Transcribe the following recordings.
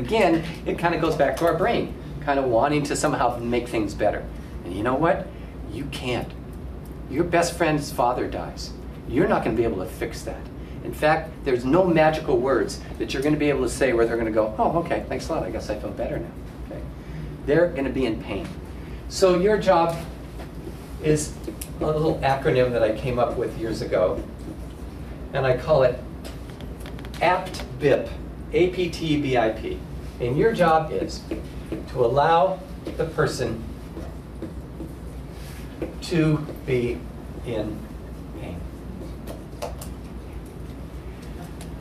again, it kind of goes back to our brain, kind of wanting to somehow make things better. And you know what? You can't. Your best friend's father dies. You're not going to be able to fix that. In fact, there's no magical words that you're going to be able to say where they're going to go, oh, okay, thanks a lot, I guess I feel better now. Okay? They're going to be in pain. So your job is a little acronym that I came up with years ago, and I call it APT-BIP, A-P-T-B-I-P. And your job is to allow the person to be in pain.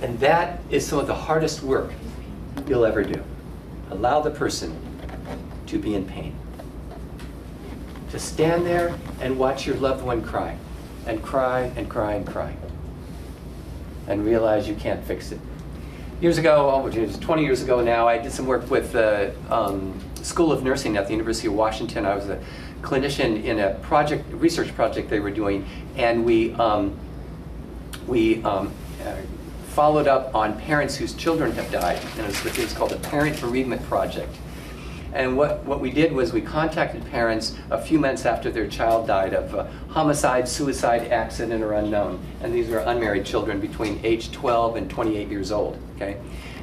And that is some of the hardest work you'll ever do. Allow the person to be in pain. To stand there and watch your loved one cry, and cry, and cry, and cry, and realize you can't fix it. Years ago, oh, it was 20 years ago now, I did some work with the School of Nursing at the University of Washington. I was a clinician in a research project they were doing, and we followed up on parents whose children have died, and it was called the Parent Bereavement Project. And what we did was we contacted parents a few months after their child died of homicide, suicide, accident, or unknown. And these were unmarried children between age 12 and 28 years old. Okay?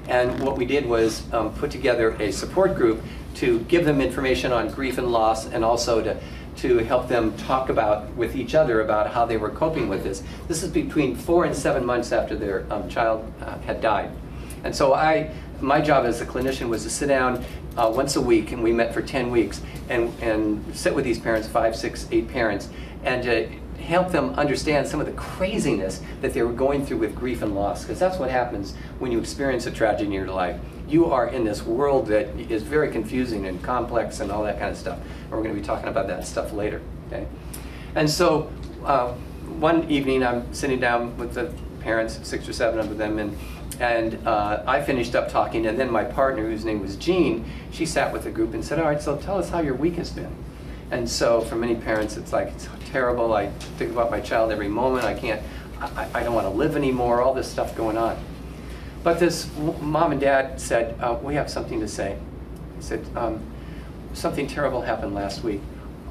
And what we did was put together a support group to give them information on grief and loss, and also to help them talk with each other about how they were coping with this. This is between 4 and 7 months after their child had died. And so my job as a clinician was to sit down once a week, and we met for 10 weeks, and sit with these parents, 5, 6, 8 parents, and to help them understand some of the craziness that they were going through with grief and loss, because that's what happens when you experience a tragedy in your life. You are in this world that is very confusing and complex and all that kind of stuff. And we're going to be talking about that stuff later. Okay? And so one evening I'm sitting down with the parents, 6 or 7 of them, and I finished up talking, and then my partner, whose name was Jean, she sat with the group and said, all right, so tell us how your week has been. And so for many parents, it's like, it's terrible. I think about my child every moment. I don't want to live anymore, all this stuff going on. But this mom and dad said, we have something to say. He said, something terrible happened last week.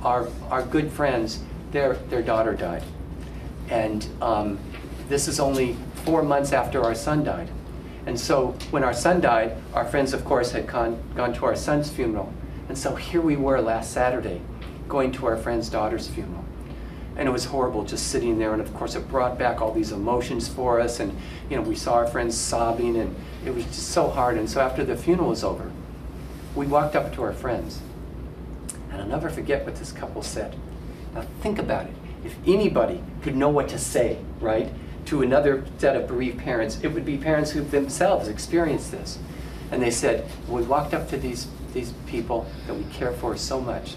Our good friends, their daughter died. And this is only 4 months after our son died. And so when our son died, our friends, of course, had gone to our son's funeral. And so here we were last Saturday, going to our friend's daughter's funeral. And it was horrible just sitting there, and of course it brought back all these emotions for us, and we saw our friends sobbing, and it was just so hard. And so after the funeral was over, we walked up to our friends, and I'll never forget what this couple said. Now think about it. If anybody could know what to say, right, to another set of bereaved parents, it would be parents who themselves experienced this. And they said, we walked up to these people that we care for so much,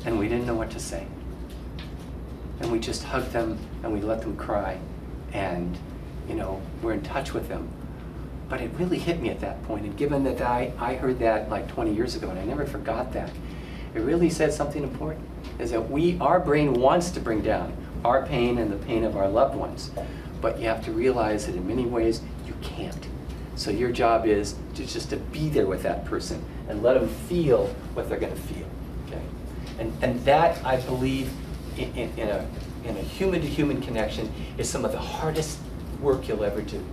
and we didn't know what to say. And we just hugged them, and we let them cry, and we're in touch with them. But it really hit me at that point, and given that I heard that like 20 years ago, and I never forgot that, it really said something important, is that our brain wants to bring down our pain and the pain of our loved ones, but you have to realize that in many ways you can't. So your job is just to be there with that person and let them feel what they're going to feel. Okay? And that, I believe, in a human-to-human connection, is some of the hardest work you'll ever do.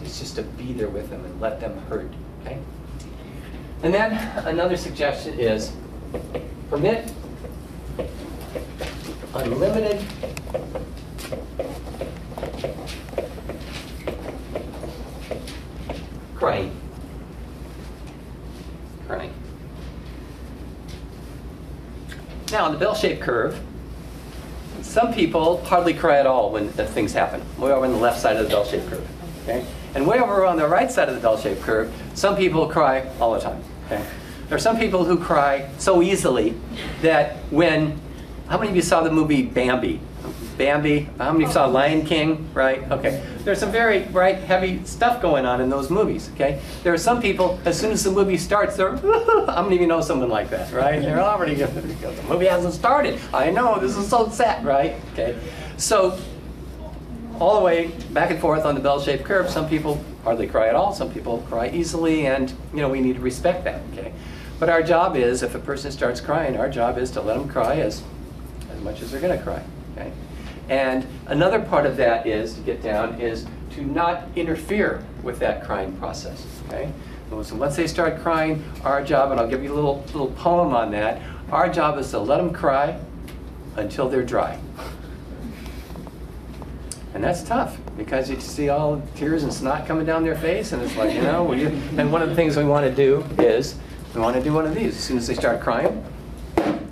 It's just to be there with them and let them hurt. Okay? And then another suggestion is permit unlimited crying. Now, on the bell-shaped curve, some people hardly cry at all when things happen, way over on the left side of the bell-shaped curve. Okay? And way over on the right side of the bell-shaped curve, some people cry all the time. Okay? There are some people who cry so easily that how many of you saw the movie Bambi? Bambi? How many of you saw Lion King? Right? Okay. There's some very heavy stuff going on in those movies. Okay. There are some people, as soon as the movie starts, they're, how many of you know someone like that? Right? They're already, the movie hasn't started. I know, this is so sad, right? Okay. So all the way back and forth on the bell-shaped curve. Some people hardly cry at all. Some people cry easily, and we need to respect that. Okay, but our job is, if a person starts crying, our job is to let them cry as much as they're going to cry. Okay, and another part of that is to get down is to not interfere with that crying process. Okay, so once they start crying, our job, and I'll give you a little poem on that. Our job is to let them cry until they're dry. And that's tough, because you see all the tears and snot coming down their face, and it's like, and one of the things we want to do is, we want to do one of these. As soon as they start crying,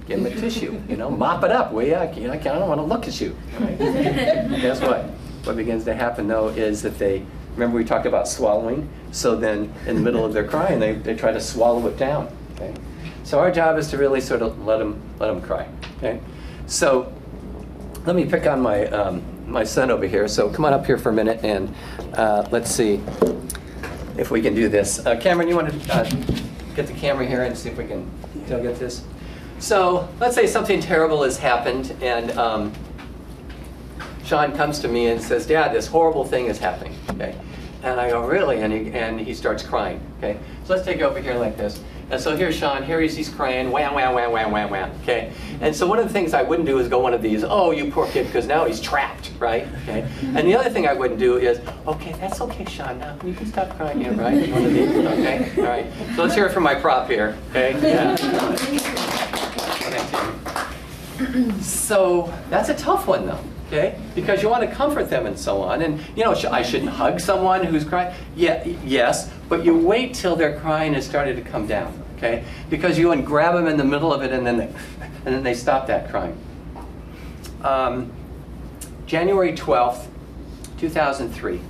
give them a tissue, mop it up. Well, I don't want to look at you. Right? Guess what? What begins to happen, though, is that remember we talked about swallowing? So then, in the middle of their crying, they try to swallow it down. Okay? So our job is to really sort of let them cry. Okay? So let me pick on my son over here. So come on up here for a minute, and let's see if we can do this. Cameron, you want to get the camera here and see if we can get this? So let's say something terrible has happened, and Sean comes to me and says, "Dad, this horrible thing is happening." Okay, and I go, "Really?" And he starts crying. Okay, so let's take it over here like this. And so here's Sean, here he's crying, wham, wham, wham, wham, wham, wham, okay? And so one of the things I wouldn't do is go one of these, "Oh, you poor kid," because now he's trapped, right? Okay. And the other thing I wouldn't do is, "Okay, that's okay, Sean, now you can stop crying here," right? One of these, okay? All right. So let's hear it from my prop here, okay? Yeah. So that's a tough one, though. Okay? Because you want to comfort them and so on. And I shouldn't hug someone who's crying. Yeah, yes, but you wait till their crying has started to come down. Okay? Because you want to grab them in the middle of it, and then they stop that crying. January 12th, 2003,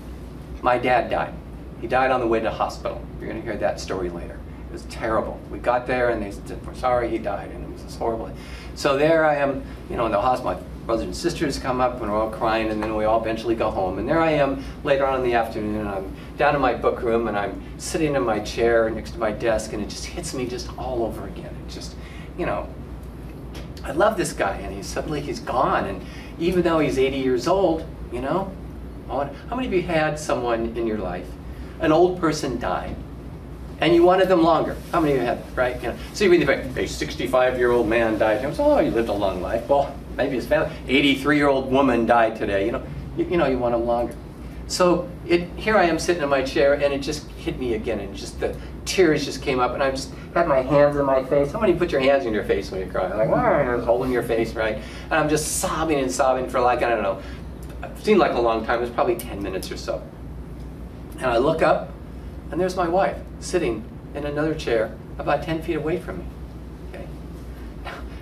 my dad died. He died on the way to the hospital. You're going to hear that story later. It was terrible. We got there, and they said, "We're sorry he died," and it was just horrible. So there I am, in the hospital. My brothers and sisters come up, and we're all crying, and then we all eventually go home. And there I am later on in the afternoon, and I'm down in my book room, and I'm sitting in my chair next to my desk, and it just hits me just all over again. It just, I love this guy, and suddenly he's gone. And even though he's 80 years old, how many of you had someone in your life, an old person died, and you wanted them longer? How many of you had, right? So you read the book, a 65-year-old man died. Oh, he lived a long life. Well, maybe his family. 83-year-old woman died today. You want them longer. So here I am sitting in my chair, and it just hit me again, and just the tears just came up, and I just had my hands in my face. How many put your hands in your face when you cry? Like, holding your face, right? And I'm just sobbing and sobbing for like, I don't know, it seemed like a long time. It was probably 10 minutes or so. And I look up, and there's my wife sitting in another chair about 10 feet away from me. Okay.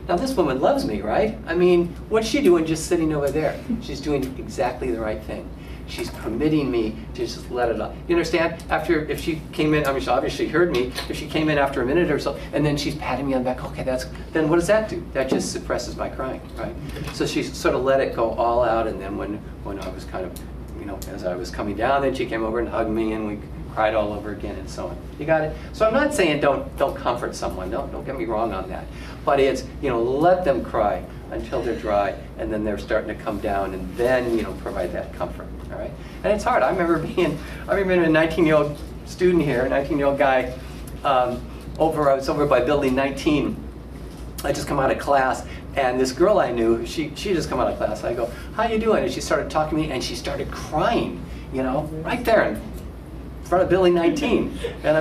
Now this woman loves me, right? I mean, what's she doing just sitting over there? She's doing exactly the right thing. She's permitting me to just let it up. You understand? If she came in, she obviously heard me. If she came in after a minute or so, and then she's patting me on the back, okay, then what does that do? That just suppresses my crying, right? So she sort of let it go all out, and then when I was kind of, as I was coming down, then she came over and hugged me, and we cried all over again, and so on. You got it? So I'm not saying don't comfort someone. Don't get me wrong on that. But it's, let them cry until they're dry, and then they're starting to come down, and then, provide that comfort. All right? And it's hard. I remember being a 19-year-old student here, a 19-year-old guy, I was over by building 19. I just come out of class, and this girl I knew, she just come out of class. I go, "How you doing?" And she started talking to me, and she started crying, right there in front of building 19. And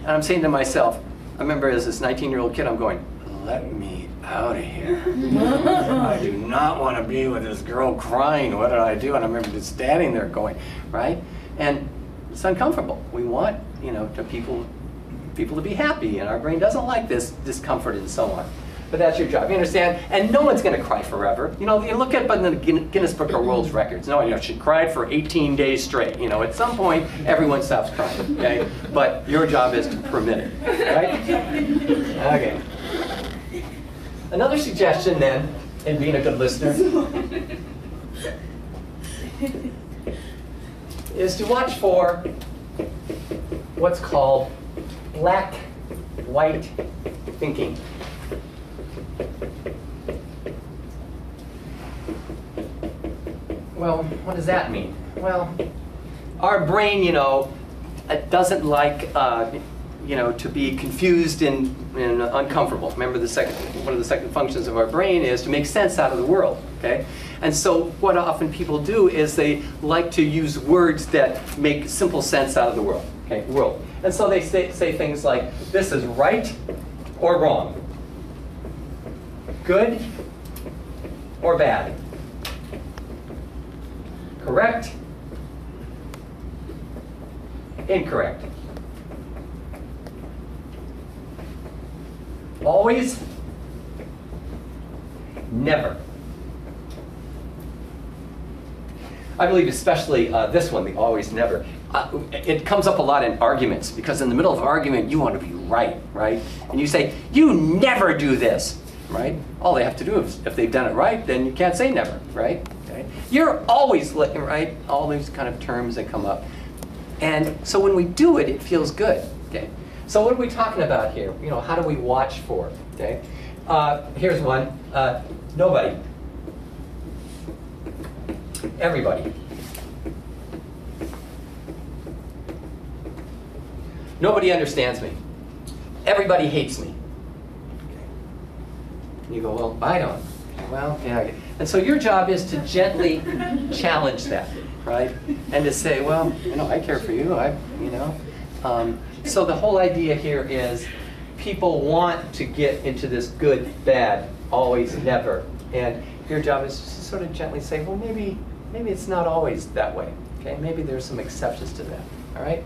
I'm saying to myself, I remember as this 19-year-old kid, I'm going, "Let me out of here. I do not want to be with this girl crying. What did I do?" And I remember just standing there going, right? And it's uncomfortable. We want, to people to be happy, and our brain doesn't like this discomfort and so on. But that's your job, you understand? And no one's going to cry forever. You look at the Guinness Book of World Records. No one she cried for 18 days straight. At some point, everyone stops crying, okay? But your job is to permit it, right? Okay. Another suggestion then, in being a good listener, is to watch for what's called black-white thinking. well, what does that mean? Well, our brain, it doesn't like, to be confused and uncomfortable. Remember, one of the second functions of our brain is to make sense out of the world, okay? And so what often people do is they like to use words that make simple sense out of the world, okay? World. And so they say things like, this is right or wrong, good or bad, correct, incorrect, always, never. I believe especially this one, the always, never. It comes up a lot in arguments, because in the middle of an argument, you want to be right? And you say, you never do this, right? All they have to do is, if they've done it right, then you can't say never, right? Okay? You're always looking, right? All these kind of terms that come up. And so when we do it, it feels good, okay? So what are we talking about here? How do we watch for, okay? Here's one, nobody. Everybody. Nobody understands me. Everybody hates me. And you go, well, I don't. Well, yeah. And so your job is to gently challenge that, right? And to say, well, I care for you. So the whole idea here is people want to get into this good, bad, always, never. And your job is to sort of gently say, well, maybe it's not always that way. Okay, maybe there's some exceptions to that. All right.